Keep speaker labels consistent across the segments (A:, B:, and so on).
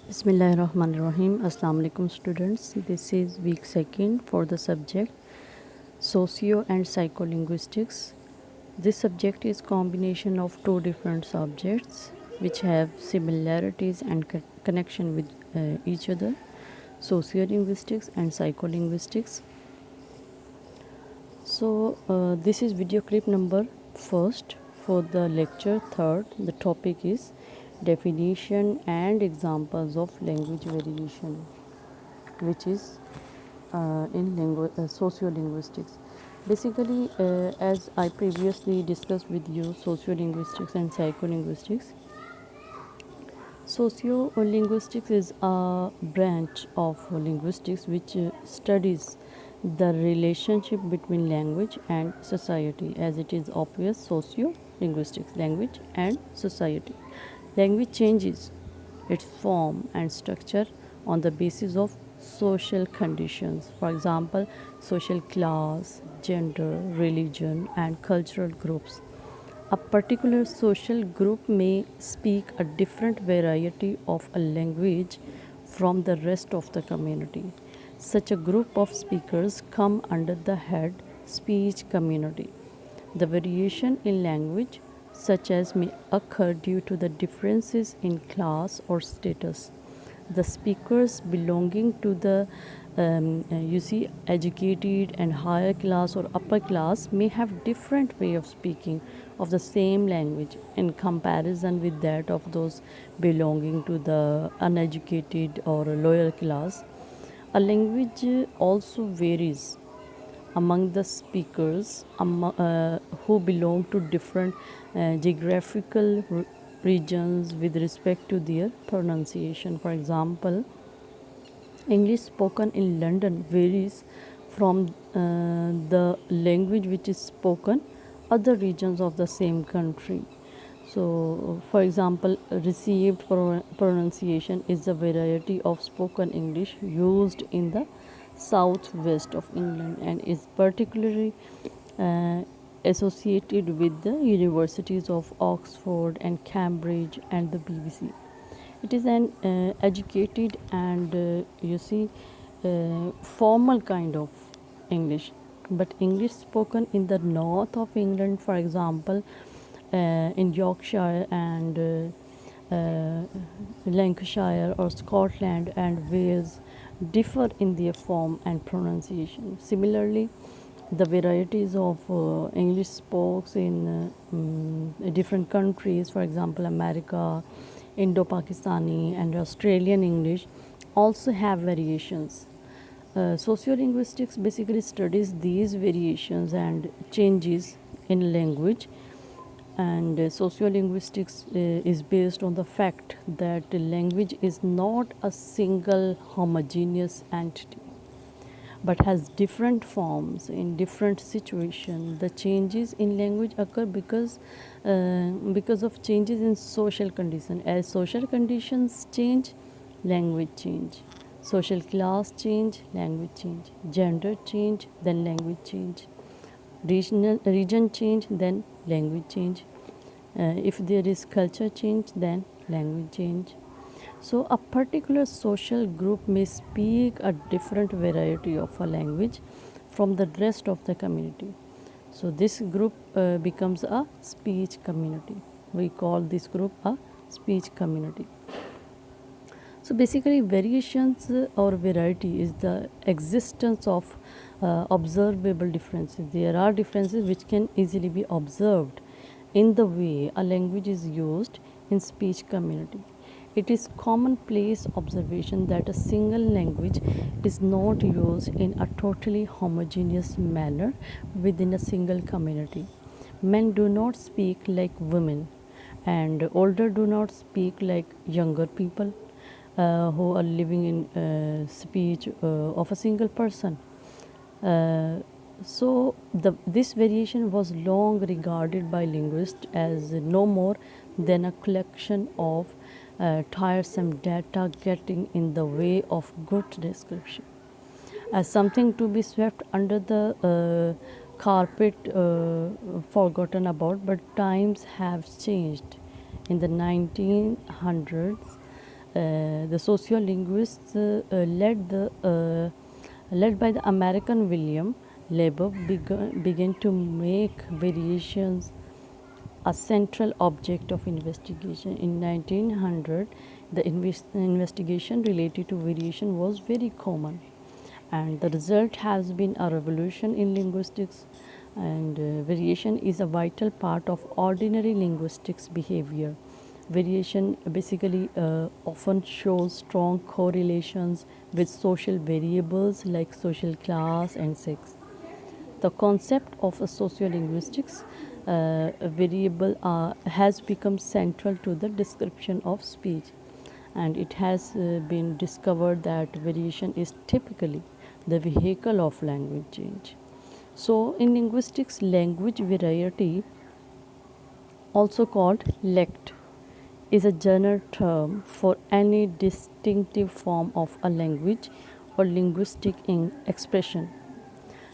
A: Bismillahirrahmanirrahim. Assalamu alaikum students. This is week second for the subject socio and psycholinguistics. This subject is combination of two different subjects which have similarities and connection with each other, sociolinguistics and psycholinguistics. So this is video clip number first for the lecture third. The topic is definition and examples of language variation, which is in sociolinguistics. Basically, as I previously discussed with you, sociolinguistics and psycholinguistics. Sociolinguistics is a branch of linguistics which studies the relationship between language and society. As it is obvious, sociolinguistics, language and society. Language changes its form and structure on the basis of social conditions. For example, social class, gender, religion, and cultural groups. A particular social group may speak a different variety of a language from the rest of the community. Such a group of speakers come under the head speech community. The variation in language, such as may occur due to the differences in class or status. The speakers belonging to the educated and higher class or upper class may have different way of speaking of the same language in comparison with that of those belonging to the uneducated or lower class. A language also varies among the speakers who belong to different geographical regions with respect to their pronunciation. For example, English spoken in London varies from the language which is spoken other regions of the same country. So, for example, received pronunciation is a variety of spoken English used in the southwest of England and is particularly uh, associated with the universities of Oxford and Cambridge and the BBC. It is an educated and formal kind of English. But English spoken in the north of England, for example, in Yorkshire and Lancashire or Scotland and Wales, differ in their form and pronunciation. Similarly, the varieties of English spokes in different countries, for example, America, Indo-Pakistani and Australian English, also have variations. Sociolinguistics basically studies these variations and changes in language, and sociolinguistics is based on the fact that language is not a single homogeneous entity but has different forms in different situations. The changes in language occur because of changes in social condition. As social conditions change, language change. Social class change, language change. Gender change, then language change. Region change, then language change. If there is culture change, then language change. So, a particular social group may speak a different variety of a language from the rest of the community. So, this group becomes a speech community. We call this group a speech community. So, basically, variations or variety is the existence of observable differences. There are differences which can easily be observed in the way a language is used in speech community. It is commonplace observation that a single language is not used in a totally homogeneous manner within a single community. Men do not speak like women, and older do not speak like younger people who are living in speech of a single person. This variation was long regarded by linguists as no more than a collection of tiresome data getting in the way of good description, as something to be swept under the carpet, forgotten about. But times have changed. In the 1900s, The sociolinguists led by the American William Labov began to make variations a central object of investigation. In 1900, the investigation related to variation was very common, and the result has been a revolution in linguistics. And variation is a vital part of ordinary linguistics behavior. Variation basically often shows strong correlations with social variables like social class and sex. The concept of a sociolinguistics variable has become central to the description of speech, and it has been discovered that variation is typically the vehicle of language change. So, in linguistics, language variety, also called lect, is a general term for any distinctive form of a language or linguistic expression.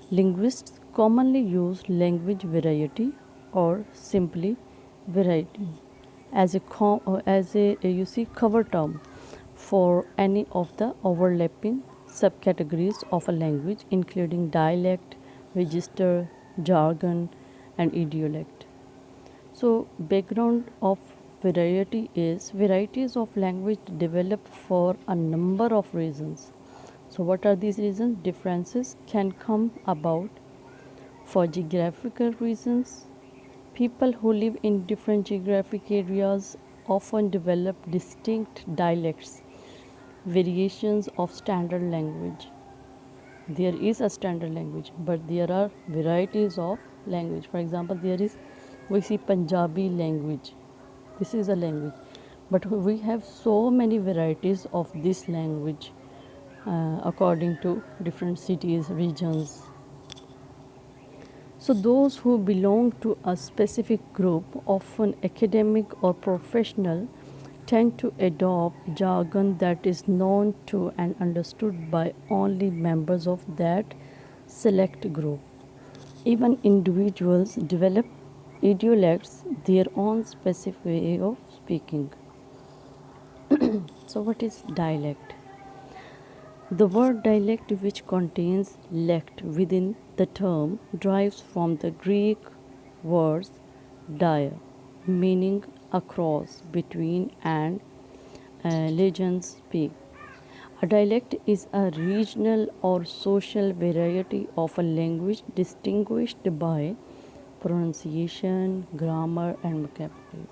A: Linguists commonly use language variety or simply variety as you see cover term for any of the overlapping subcategories of a language, including dialect, register, jargon, and idiolect. So, background of variety is varieties of language develop for a number of reasons. So, what are these reasons? Differences can come about for geographical reasons. People who live in different geographic areas often develop distinct dialects, variations of standard language. There is a standard language, but there are varieties of language. For example, there is, we see Punjabi language. This is a language, but we have so many varieties of this language according to different cities, regions. So, those who belong to a specific group, often academic or professional, tend to adopt jargon that is known to and understood by only members of that select group. Even individuals develop idiolects, their own specific way of speaking. So, what is dialect? The word dialect, which contains lect within the term, derives from the Greek words dia, meaning across, between, and legends speak. A dialect is a regional or social variety of a language distinguished by pronunciation, grammar, and vocabulary.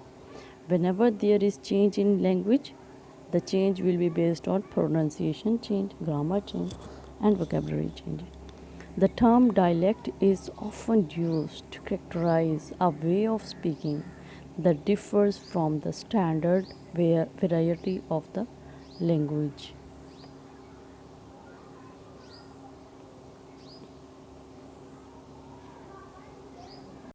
A: Whenever there is change in language, the change will be based on pronunciation change, grammar change, and vocabulary change. The term dialect is often used to characterize a way of speaking that differs from the standard variety of the language.